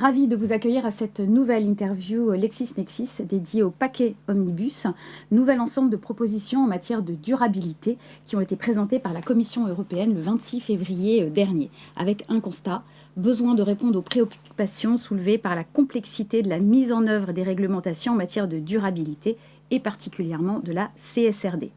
Ravi de vous accueillir à cette nouvelle interview LexisNexis dédiée au paquet Omnibus, nouvel ensemble de propositions en matière de durabilité qui ont été présentées par la Commission européenne le 26 février dernier, avec un constat, besoin de répondre aux préoccupations soulevées par la complexité de la mise en œuvre des réglementations en matière de durabilité et particulièrement de la CSRD.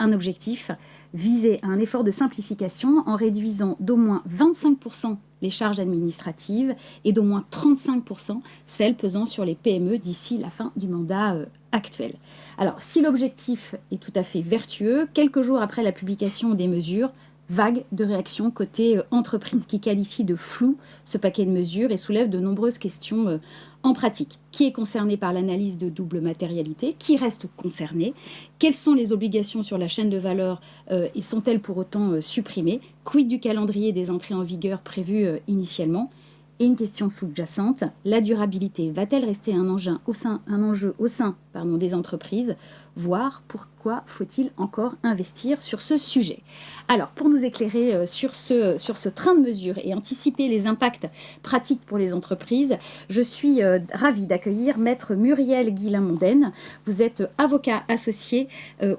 Un objectif, viser à un effort de simplification en réduisant d'au moins 25% les charges administratives et d'au moins 35% celles pesant sur les PME d'ici la fin du mandat actuel. Alors, si l'objectif est tout à fait vertueux, quelques jours après la publication des mesures, vague de réactions côté entreprise qui qualifie de flou ce paquet de mesures et soulève de nombreuses questions en pratique. Qui est concerné par l'analyse de double matérialité? Qui reste concerné? Quelles sont les obligations sur la chaîne de valeur et sont-elles pour autant supprimées? Quid du calendrier des entrées en vigueur prévues initialement? Et une question sous-jacente, la durabilité va-t-elle rester un enjeu au sein des entreprises, voire pourquoi faut-il encore investir sur ce sujet? Alors, pour nous éclairer sur ce train de mesures et anticiper les impacts pratiques pour les entreprises, je suis ravie d'accueillir Maître Muriel Guillain-Mondaine. Vous êtes avocat associé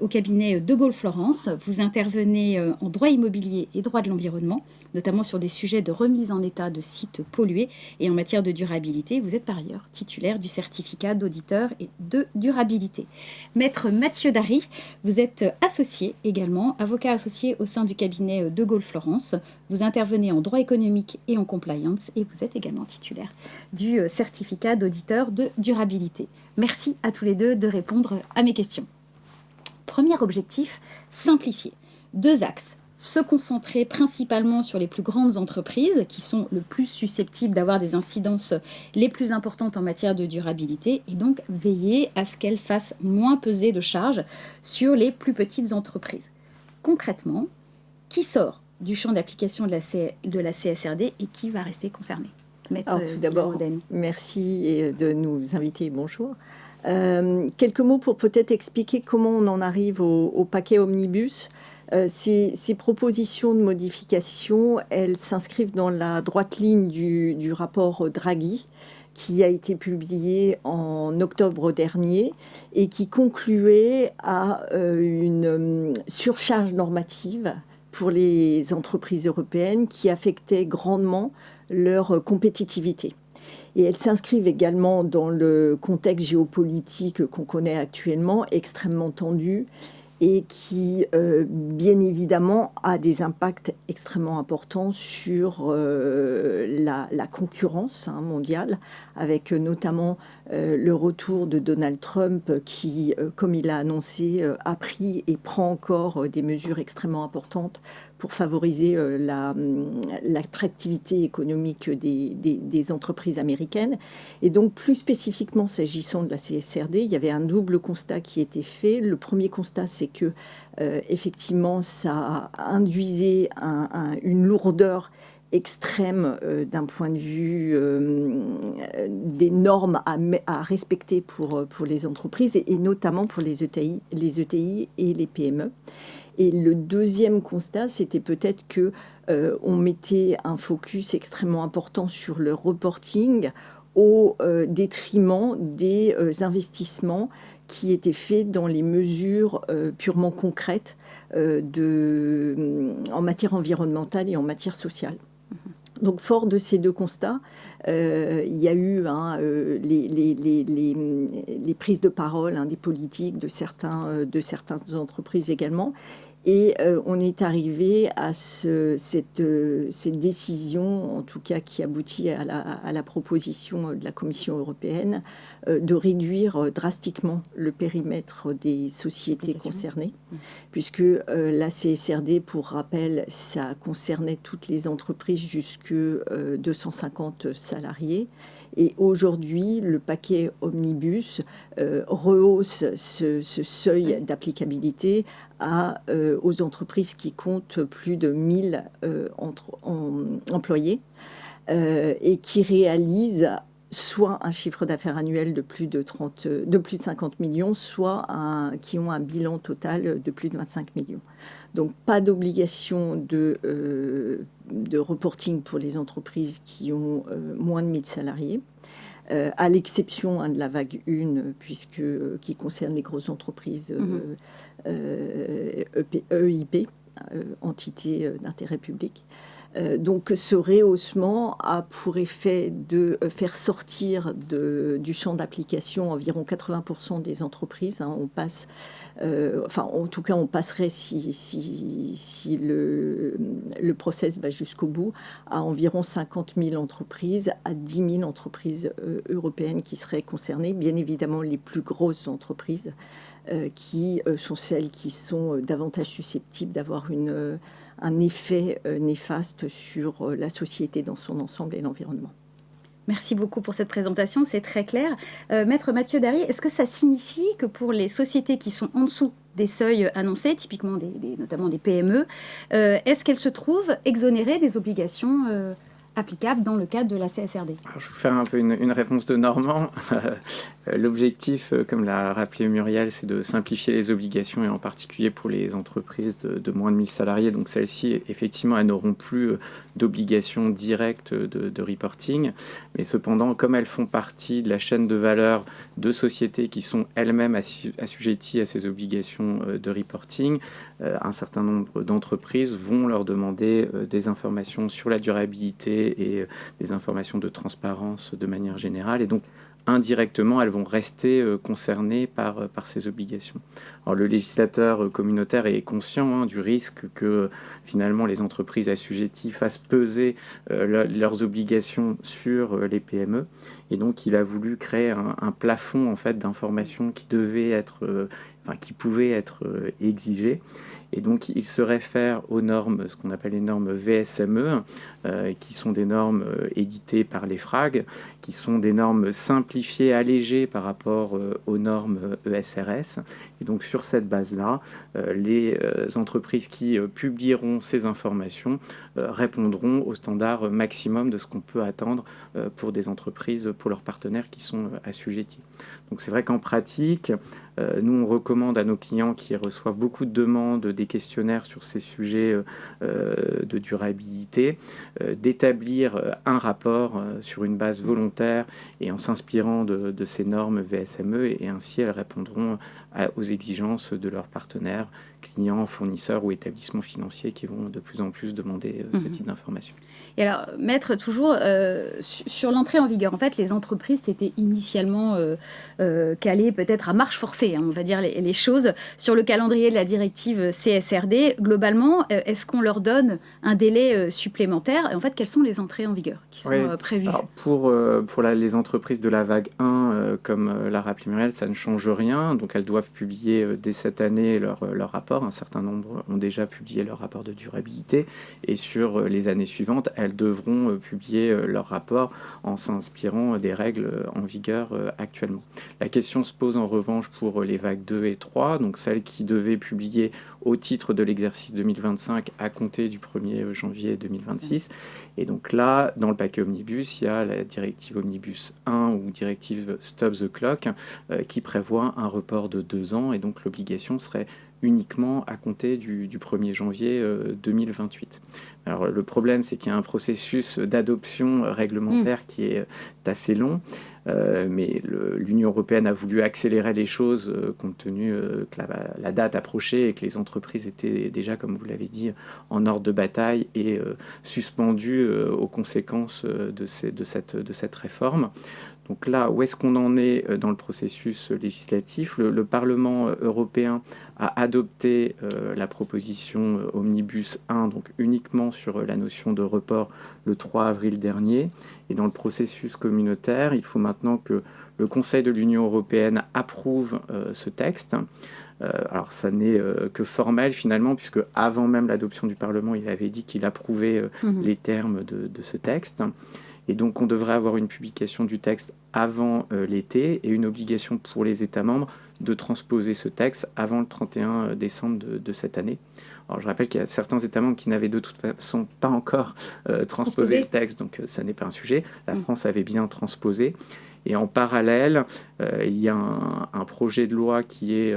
au cabinet De Gaulle Florence. Vous intervenez en droit immobilier et droit de l'environnement, notamment sur des sujets de remise en état de sites pollués et en matière de durabilité. Vous êtes par ailleurs titulaire du certificat d'auditeur et de durabilité. Maître Mathieu Dary, vous êtes associé également, avocat associé au sein du cabinet De Gaulle Florence. Vous intervenez en droit économique et en compliance et vous êtes également titulaire du certificat d'auditeur de durabilité. Merci à tous les deux de répondre à mes questions. Premier objectif, simplifier. 2 axes. Se concentrer principalement sur les plus grandes entreprises qui sont le plus susceptibles d'avoir des incidences les plus importantes en matière de durabilité et donc veiller à ce qu'elles fassent moins peser de charges sur les plus petites entreprises. Concrètement, qui sort du champ d'application de la CSRD et qui va rester concerné? Maître Alors, tout d'abord, merci de nous inviter. Bonjour. Quelques mots pour peut-être expliquer comment on en arrive au paquet Omnibus. Ces propositions de modification, elles s'inscrivent dans la droite ligne du rapport Draghi qui a été publié en octobre dernier et qui concluait à une surcharge normative pour les entreprises européennes qui affectait grandement leur compétitivité. Et elles s'inscrivent également dans le contexte géopolitique qu'on connaît actuellement, extrêmement tendu, et qui, bien évidemment, a des impacts extrêmement importants sur la concurrence mondiale, avec notamment le retour de Donald Trump qui, comme il a annoncé, a pris et prend encore des mesures extrêmement importantes pour favoriser l'attractivité économique des entreprises américaines. Et donc, plus spécifiquement, s'agissant de la CSRD, il y avait un double constat qui était fait. Le premier constat, c'est que, effectivement, ça induisait une lourdeur extrême d'un point de vue des normes à respecter pour les entreprises et notamment pour les ETI et les PME. Et le deuxième constat, c'était peut-être que on mettait un focus extrêmement important sur le reporting au détriment des investissements qui étaient faits dans les mesures purement concrètes en matière environnementale et en matière sociale. Donc, fort de ces 2 constats, il y a eu les prises de parole des politiques, de certaines entreprises également. Et on est arrivé à cette décision, en tout cas qui aboutit à la proposition de la Commission européenne, de réduire drastiquement le périmètre des sociétés concernées, puisque la CSRD, pour rappel, ça concernait toutes les entreprises jusque 250 salariés. Et aujourd'hui, le paquet Omnibus rehausse ce seuil d'applicabilité aux entreprises qui comptent plus de 1000 employés et qui réalisent soit un chiffre d'affaires annuel de plus de 50 millions, soit qui ont un bilan total de plus de 25 millions. Donc pas d'obligation de reporting pour les entreprises qui ont moins de 1000 salariés. À l'exception de la vague 1, qui concerne les grosses entreprises EIP, entités d'intérêt public. Donc ce rehaussement a pour effet de faire sortir du champ d'application environ 80% des entreprises. On passe, en tout cas on passerait si le process va jusqu'au bout, à environ 50 000 entreprises, à 10 000 entreprises européennes qui seraient concernées. Bien évidemment les plus grosses entreprises qui sont celles qui sont davantage susceptibles d'avoir un effet néfaste sur la société dans son ensemble et l'environnement. Merci beaucoup pour cette présentation, c'est très clair. Maître Mathieu Darrier, est-ce que ça signifie que pour les sociétés qui sont en dessous des seuils annoncés, typiquement notamment des PME, est-ce qu'elles se trouvent exonérées des obligations applicables dans le cadre de la CSRD? Alors, je vais vous faire un peu une réponse de Normand. L'objectif, comme l'a rappelé Muriel, c'est de simplifier les obligations et en particulier pour les entreprises de moins de 1000 salariés. Donc celles-ci, effectivement, elles n'auront plus d'obligations directes de reporting. Mais cependant, comme elles font partie de la chaîne de valeur de sociétés qui sont elles-mêmes assujetties à ces obligations de reporting, un certain nombre d'entreprises vont leur demander des informations sur la durabilité et des informations de transparence de manière générale. Et donc, indirectement, elles vont rester concernées par ces obligations. Alors, le législateur communautaire est conscient du risque que finalement les entreprises assujetties fassent peser leurs obligations sur les PME, et donc il a voulu créer un plafond en fait d'informations qui devait être qui pouvaient être exigées. Et donc, il se réfère aux normes, ce qu'on appelle les normes VSME, qui sont des normes éditées par les FRAG, qui sont des normes simplifiées, allégées par rapport aux normes ESRS. Et donc, sur cette base-là, les entreprises qui publieront ces informations répondront au standard maximum de ce qu'on peut attendre pour des entreprises, pour leurs partenaires qui sont assujettis. Donc, c'est vrai qu'en pratique, nous, on recommande à nos clients qui reçoivent beaucoup de demandes, des questionnaires sur ces sujets de durabilité, d'établir un rapport sur une base volontaire et en s'inspirant de ces normes VSME, et ainsi elles répondront aux exigences de leurs partenaires, clients, fournisseurs ou établissements financiers qui vont de plus en plus demander ce type d'informations. Et alors, Maître, toujours sur l'entrée en vigueur, en fait, les entreprises s'étaient initialement calées peut-être à marche forcée, on va dire les choses, sur le calendrier de la directive CSRD. Globalement, est-ce qu'on leur donne un délai supplémentaire? Et en fait, quelles sont les entrées en vigueur qui sont prévues? Alors, pour les entreprises de la vague 1, comme l'a rappelé Muriel, ça ne change rien. Donc, elles doivent publier dès cette année leur rapport. Un certain nombre ont déjà publié leur rapport de durabilité. Et sur les années suivantes, elles devront publier leur rapport en s'inspirant des règles en vigueur actuellement. La question se pose en revanche pour les vagues 2 et 3, donc celles qui devaient publier au titre de l'exercice 2025 à compter du 1er janvier 2026. Et donc là, dans le paquet Omnibus, il y a la directive Omnibus 1 ou directive Stop the Clock qui prévoit un report de 2 ans, et donc l'obligation serait uniquement à compter du 1er janvier 2028. Alors le problème, c'est qu'il y a un processus d'adoption réglementaire qui est assez long, mais l'Union européenne a voulu accélérer les choses compte tenu que la date approchait et que les entreprises étaient déjà, comme vous l'avez dit, en ordre de bataille et suspendues aux conséquences de cette réforme. Donc là, où est-ce qu'on en est dans le processus législatif? Le Parlement européen a adopté la proposition Omnibus 1, donc uniquement sur la notion de report, le 3 avril dernier. Et dans le processus communautaire, il faut maintenant que le Conseil de l'Union européenne approuve ce texte. Alors ça n'est que formel finalement, puisque avant même l'adoption du Parlement, il avait dit qu'il approuvait les termes de ce texte. Et donc on devrait avoir une publication du texte avant l'été et une obligation pour les États membres de transposer ce texte avant le 31 décembre de cette année. Alors je rappelle qu'il y a certains États membres qui n'avaient de toute façon pas encore transposé le texte, donc ça n'est pas un sujet. La France avait bien transposé. Et en parallèle, il y a un projet de loi qui est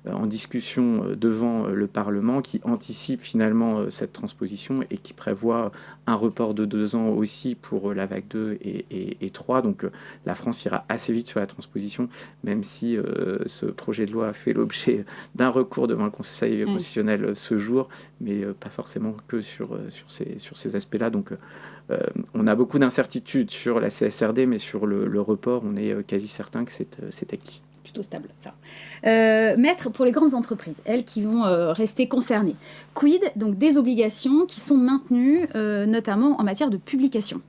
en discussion devant le Parlement, qui anticipe finalement cette transposition et qui prévoit un report de 2 ans aussi pour la vague 2 et 3. Donc la France ira assez vite sur la transposition, même si ce projet de loi a fait l'objet d'un recours devant le Conseil constitutionnel ce jour, mais pas forcément que sur ces aspects-là. Donc on a beaucoup d'incertitudes sur la CSRD, mais sur le report, on est quasi certain que c'est acquis. Plutôt stable, ça. Maître, pour les grandes entreprises, elles qui vont rester concernées, quid donc des obligations qui sont maintenues, notamment en matière de publication?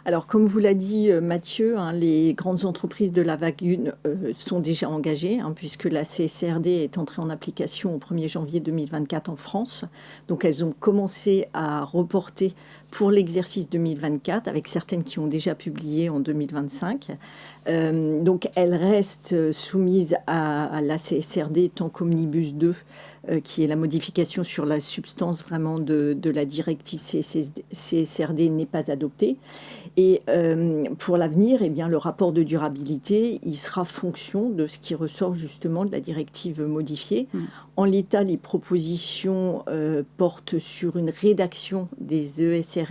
Alors, comme vous l'a dit Mathieu, les grandes entreprises de la vague 1 sont déjà engagées, puisque la CSRD est entrée en application au 1er janvier 2024 en France. Donc, elles ont commencé à reporter pour l'exercice 2024, avec certaines qui ont déjà publié en 2025. Donc, elles restent soumises à la CSRD tant qu'Omnibus 2, qui est la modification sur la substance vraiment de la directive CSRD, n'est pas adoptée. Et pour l'avenir, eh bien, le rapport de durabilité, il sera fonction de ce qui ressort justement de la directive modifiée. En l'état, les propositions portent sur une rédaction des ESRS,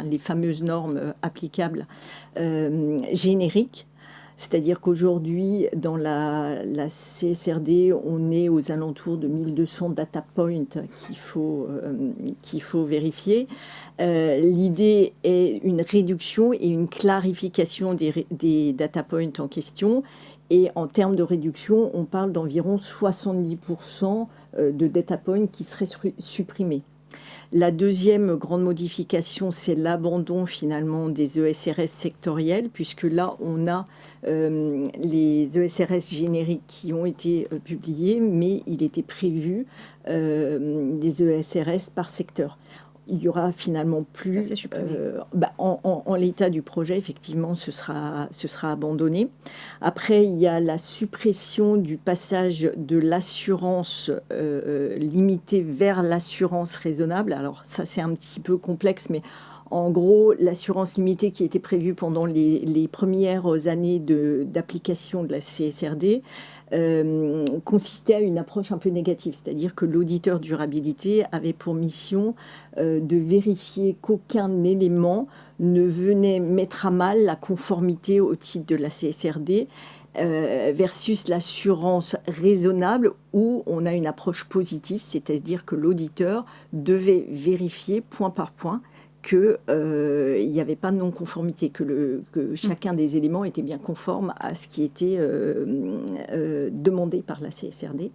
les fameuses normes applicables génériques. C'est-à-dire qu'aujourd'hui, dans la CSRD, on est aux alentours de 1200 data points qu'il faut vérifier. L'idée est une réduction et une clarification des data points en question. Et en termes de réduction, on parle d'environ 70% de data points qui seraient supprimés. La deuxième grande modification, c'est l'abandon finalement des ESRS sectoriels, puisque là, on a les ESRS génériques qui ont été publiés, mais il était prévu des ESRS par secteur. Il y aura finalement plus. Ça, c'est supprimé. En l'état du projet, effectivement, ce sera abandonné. Après, il y a la suppression du passage de l'assurance limitée vers l'assurance raisonnable. Alors ça, c'est un petit peu complexe, mais en gros, l'assurance limitée qui était prévue pendant les premières années d'application de la CSRD consistait à une approche un peu négative, c'est-à-dire que l'auditeur durabilité avait pour mission de vérifier qu'aucun élément ne venait mettre à mal la conformité au titre de la CSRD versus l'assurance raisonnable où on a une approche positive, c'est-à-dire que l'auditeur devait vérifier point par point qu'il n'y avait pas de non-conformité, que chacun des éléments était bien conforme à ce qui était demandé par la CSRD.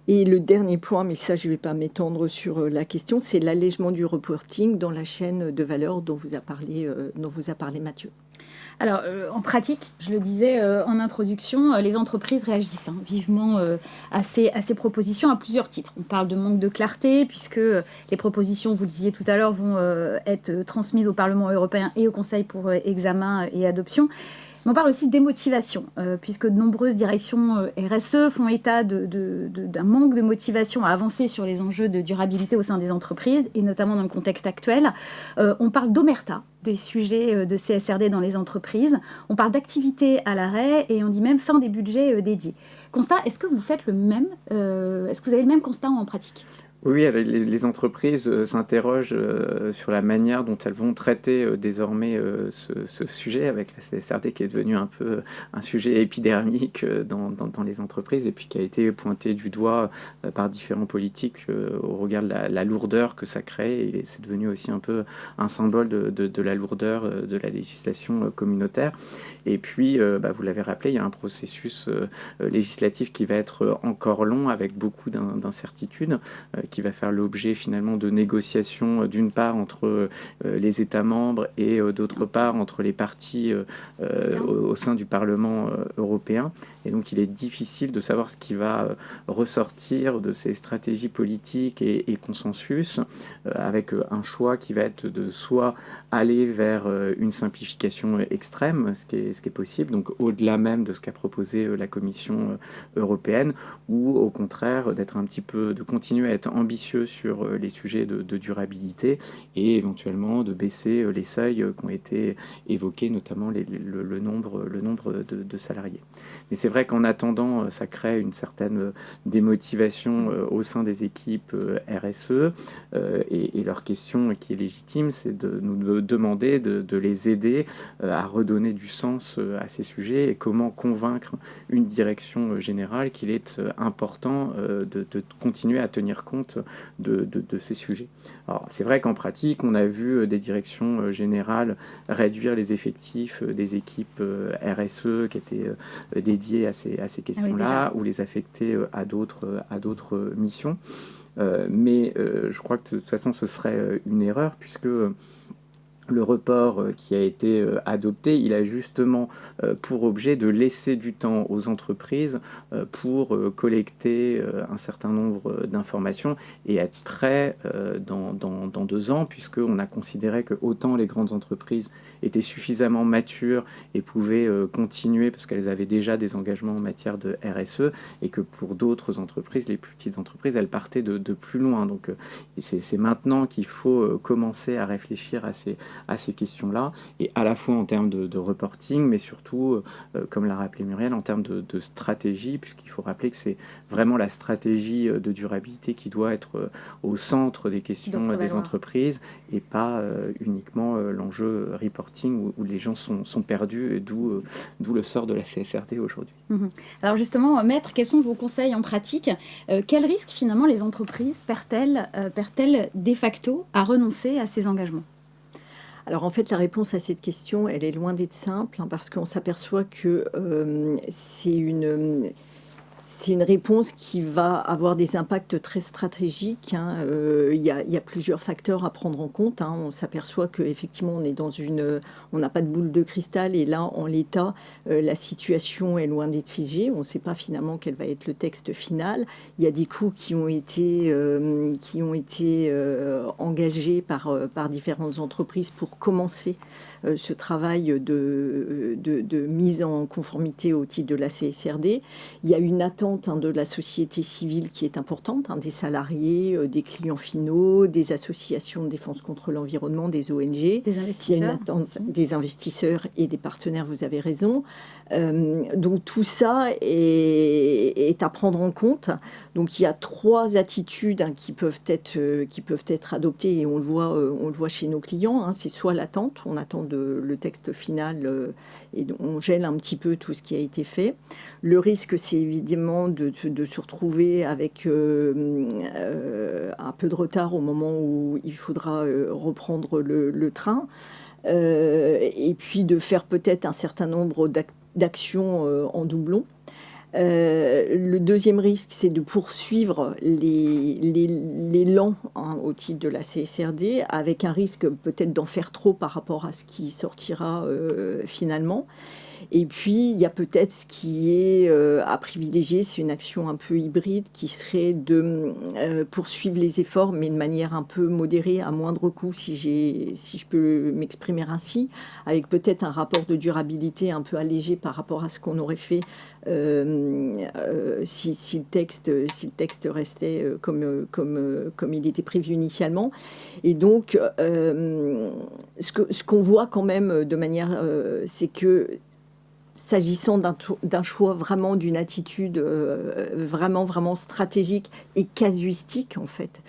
Et le dernier point, mais ça je ne vais pas m'étendre sur la question, c'est l'allègement du reporting dans la chaîne de valeur dont vous a parlé Mathieu. Alors, en pratique, je le disais en introduction, les entreprises réagissent vivement à ces propositions à plusieurs titres. On parle de manque de clarté, puisque les propositions, vous le disiez tout à l'heure, vont être transmises au Parlement européen et au Conseil pour examen et adoption. Mais on parle aussi de démotivation, puisque de nombreuses directions RSE font état d'un manque de motivation à avancer sur les enjeux de durabilité au sein des entreprises, et notamment dans le contexte actuel. On parle d'omerta, des sujets de CSRD dans les entreprises. On parle d'activité à l'arrêt et on dit même fin des budgets dédiés. Constat, est-ce que vous faites le même est-ce que vous avez le même constat en pratique ? Oui, les entreprises s'interrogent sur la manière dont elles vont traiter désormais ce sujet avec la CSRD qui est devenu un peu un sujet épidermique dans les entreprises et puis qui a été pointé du doigt par différents politiques au regard de la lourdeur que ça crée et c'est devenu aussi un peu un symbole de la lourdeur de la législation communautaire. Et puis, vous l'avez rappelé, il y a un processus législatif qui va être encore long avec beaucoup d'incertitudes qui va faire l'objet finalement de négociations d'une part entre les États membres et d'autre part entre les partis au sein du Parlement européen. Et donc il est difficile de savoir ce qui va ressortir de ces stratégies politiques et consensus, avec un choix qui va être de soit aller vers une simplification extrême, ce qui est possible, donc au-delà même de ce qu'a proposé la Commission européenne, ou au contraire de continuer à être ambitieux sur les sujets de durabilité et éventuellement de baisser les seuils qui ont été évoqués, notamment le nombre de salariés. Mais c'est vrai qu'en attendant, ça crée une certaine démotivation au sein des équipes RSE, et leur question qui est légitime, c'est de nous demander de les aider à redonner du sens à ces sujets et comment convaincre une direction générale qu'il est important de continuer à tenir compte de ces sujets. Alors, c'est vrai qu'en pratique, on a vu des directions générales réduire les effectifs des équipes RSE qui étaient dédiées à ces questions-là, ou les affecter à d'autres missions. Mais je crois que de toute façon, ce serait une erreur, puisque le report qui a été adopté, il a justement pour objet de laisser du temps aux entreprises pour collecter un certain nombre d'informations et être prêt dans 2 ans, puisqu'on a considéré que autant les grandes entreprises étaient suffisamment matures et pouvaient continuer parce qu'elles avaient déjà des engagements en matière de RSE, et que pour d'autres entreprises, les plus petites entreprises, elles partaient de plus loin. Donc c'est maintenant qu'il faut commencer à réfléchir à ces questions-là, et à la fois en termes de reporting, mais surtout, comme l'a rappelé Muriel, en termes de stratégie, puisqu'il faut rappeler que c'est vraiment la stratégie de durabilité qui doit être au centre des questions des entreprises, et pas uniquement l'enjeu reporting où les gens sont perdus, et d'où le sort de la CSRD aujourd'hui. Alors justement, Maître, quels sont vos conseils en pratique ? Quels risques finalement les entreprises perdent-elles de facto à renoncer à ces engagements ? Alors en fait, la réponse à cette question, elle est loin d'être simple, parce qu'on s'aperçoit que c'est une réponse qui va avoir des impacts très stratégiques. Il y a plusieurs facteurs à prendre en compte. On s'aperçoit qu'effectivement, on n'a pas de boule de cristal, et là, en l'état, la situation est loin d'être figée. On ne sait pas finalement quel va être le texte final. Il y a des coûts qui ont été engagés par différentes entreprises pour commencer ce travail de mise en conformité au titre de la CSRD. Il y a une attente de la société civile qui est importante, des salariés, des clients finaux, des associations de défense contre l'environnement, des ONG. Des investisseurs. Il y a une attente des investisseurs et des partenaires, vous avez raison. Donc tout ça est à prendre en compte. Donc il y a 3 attitudes qui peuvent être adoptées, et on le voit chez nos clients. C'est soit l'attente, on attend le texte final et on gèle un petit peu tout ce qui a été fait. Le risque, c'est évidemment de se retrouver avec un peu de retard au moment où il faudra reprendre le train, et puis de faire peut-être un certain nombre d'actions en doublon. Le deuxième risque, c'est de poursuivre l'élan au titre de la CSRD, avec un risque peut-être d'en faire trop par rapport à ce qui sortira finalement. Et puis, il y a peut-être ce qui est à privilégier, c'est une action un peu hybride qui serait de poursuivre les efforts, mais de manière un peu modérée, à moindre coût, si je peux m'exprimer ainsi, avec peut-être un rapport de durabilité un peu allégé par rapport à ce qu'on aurait fait si le texte restait comme il était prévu initialement. Et donc, ce qu'on voit quand même de manière, c'est que s'agissant d'un choix vraiment, d'une attitude vraiment stratégique et casuistique, en fait,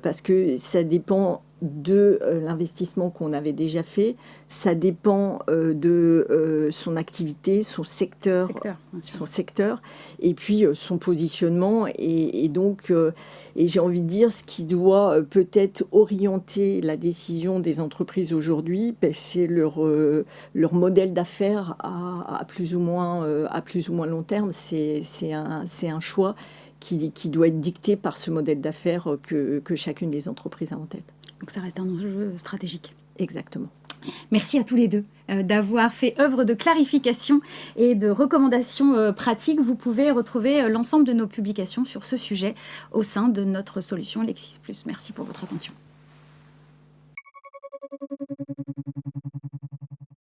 parce que ça dépend de l'investissement qu'on avait déjà fait, ça dépend de son activité, son secteur, et puis son positionnement, et donc et j'ai envie de dire, ce qui doit peut-être orienter la décision des entreprises aujourd'hui, c'est leur modèle d'affaires à plus ou moins long terme. C'est un choix qui doit être dicté par ce modèle d'affaires que chacune des entreprises a en tête. Donc ça reste un enjeu stratégique. Exactement. Merci à tous les deux d'avoir fait œuvre de clarification et de recommandations pratiques. Vous pouvez retrouver l'ensemble de nos publications sur ce sujet au sein de notre solution Lexis+. Merci pour votre attention.